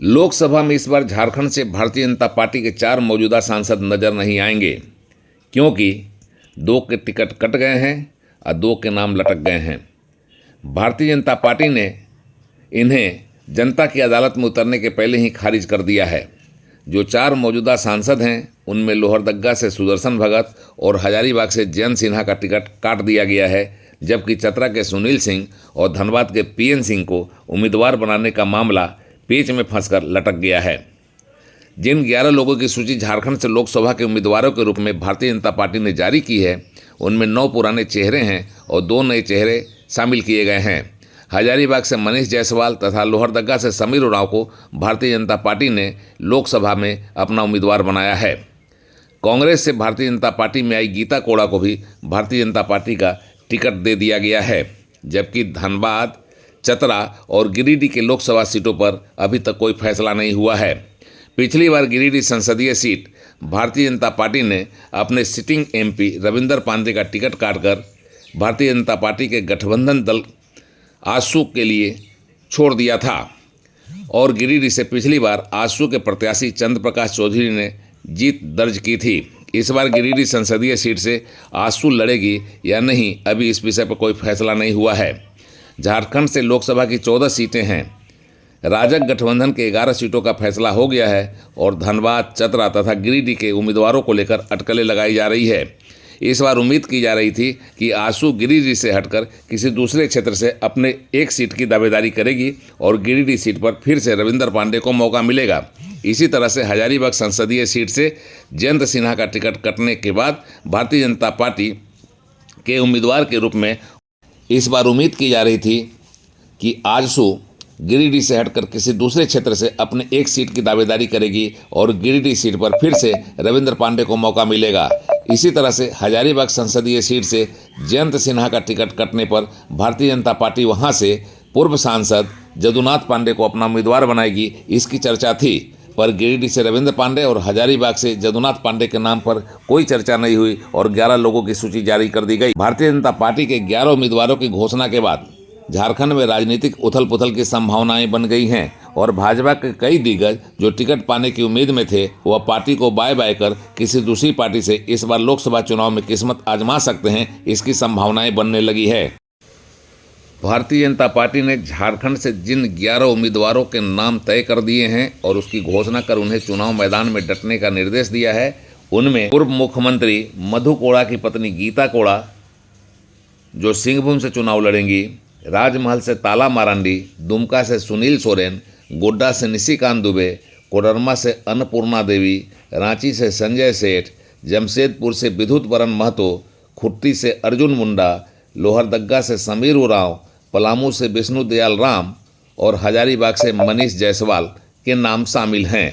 लोकसभा में इस बार झारखंड से भारतीय जनता पार्टी के 4 मौजूदा सांसद नजर नहीं आएंगे, क्योंकि 2 के टिकट कट गए हैं और 2 के नाम लटक गए हैं। भारतीय जनता पार्टी ने इन्हें जनता की अदालत में उतरने के पहले ही खारिज कर दिया है। जो 4 मौजूदा सांसद हैं, उनमें लोहरदग्गा से सुदर्शन भगत और हजारीबाग से जयंत सिन्हा का टिकट काट दिया गया है, जबकि चतरा के सुनील सिंह और धनबाद के पीएन सिंह को उम्मीदवार बनाने का मामला पेच में फंसकर लटक गया है। जिन 11 लोगों की सूची झारखंड से लोकसभा के उम्मीदवारों के रूप में भारतीय जनता पार्टी ने जारी की है, उनमें 9 पुराने चेहरे हैं और 2 नए चेहरे शामिल किए गए हैं। हजारीबाग से मनीष जायसवाल तथा लोहरदग्गा से समीर उरांव को भारतीय जनता पार्टी ने लोकसभा में अपना उम्मीदवार बनाया है। कांग्रेस से भारतीय जनता पार्टी में आई गीता कोड़ा को भी भारतीय जनता पार्टी का टिकट दे दिया गया है, जबकि धनबाद, चतरा और गिरिडीह के लोकसभा सीटों पर अभी तक कोई फैसला नहीं हुआ है। पिछली बार गिरिडीह संसदीय सीट भारतीय जनता पार्टी ने अपने सिटिंग एमपी रविंदर पांडे का टिकट काटकर भारतीय जनता पार्टी के गठबंधन दल आजसू के लिए छोड़ दिया था और गिरिडीह से पिछली बार आजसू के प्रत्याशी चंद्र प्रकाश चौधरी ने जीत दर्ज की थी। इस बार गिरिडीह संसदीय सीट से आजसू लड़ेगी या नहीं, अभी इस विषय पर कोई फैसला नहीं हुआ है। झारखंड से लोकसभा की 14 सीटें हैं। राजग गठबंधन के 11 सीटों का फैसला हो गया है और धनबाद, चतरा तथा गिरिडीह के उम्मीदवारों को लेकर अटकलें लगाई जा रही है। इस बार उम्मीद की जा रही थी कि आजसू गिरिडीह से हटकर किसी दूसरे क्षेत्र से अपने एक सीट की दावेदारी करेगी और गिरिडीह सीट पर फिर से रविंदर पांडे को मौका मिलेगा। इसी तरह से हजारीबाग संसदीय सीट से जयंत सिन्हा का टिकट कटने के बाद भारतीय जनता पार्टी के उम्मीदवार के रूप में इस बार उम्मीद की जा रही थी कि आजसू गिरिडीह से हटकर किसी दूसरे क्षेत्र से अपने एक सीट की दावेदारी करेगी और गिरिडीह सीट पर फिर से रविंदर पांडे को मौका मिलेगा। इसी तरह से हजारीबाग संसदीय सीट से जयंत सिन्हा का टिकट कटने पर भारतीय जनता पार्टी वहां से पूर्व सांसद जदुनाथ पांडे को अपना उम्मीदवार बनाएगी, इसकी चर्चा थी। पर गिरिडीह से रविंद्र पांडे और हजारीबाग से जदुनाथ पांडे के नाम पर कोई चर्चा नहीं हुई और 11 लोगों की सूची जारी कर दी गई। भारतीय जनता पार्टी के 11 उम्मीदवारों की घोषणा के बाद झारखंड में राजनीतिक उथल पुथल की संभावनाएं बन गई हैं और भाजपा के कई दिग्गज जो टिकट पाने की उम्मीद में थे, वह पार्टी को बाय बाय कर किसी दूसरी पार्टी से इस बार लोकसभा चुनाव में किस्मत आजमा सकते हैं, इसकी संभावनाएं बनने लगी है। भारतीय जनता पार्टी ने झारखंड से जिन 11 उम्मीदवारों के नाम तय कर दिए हैं और उसकी घोषणा कर उन्हें चुनाव मैदान में डटने का निर्देश दिया है, उनमें पूर्व मुख्यमंत्री मधु कोड़ा की पत्नी गीता कोड़ा जो सिंहभूम से चुनाव लड़ेंगी, राजमहल से ताला मारांडी, दुमका से सुनील सोरेन, गोड्डा से निशिकांत दुबे, कोडरमा से अन्नपूर्णा देवी, रांची से संजय सेठ, जमशेदपुर से विद्युत बरन महतो, खुट्टी से अर्जुन मुंडा, लोहरदग्गा से समीर उरांव, पलामू से विष्णु दयाल राम और हजारीबाग से मनीष जायसवाल के नाम शामिल हैं।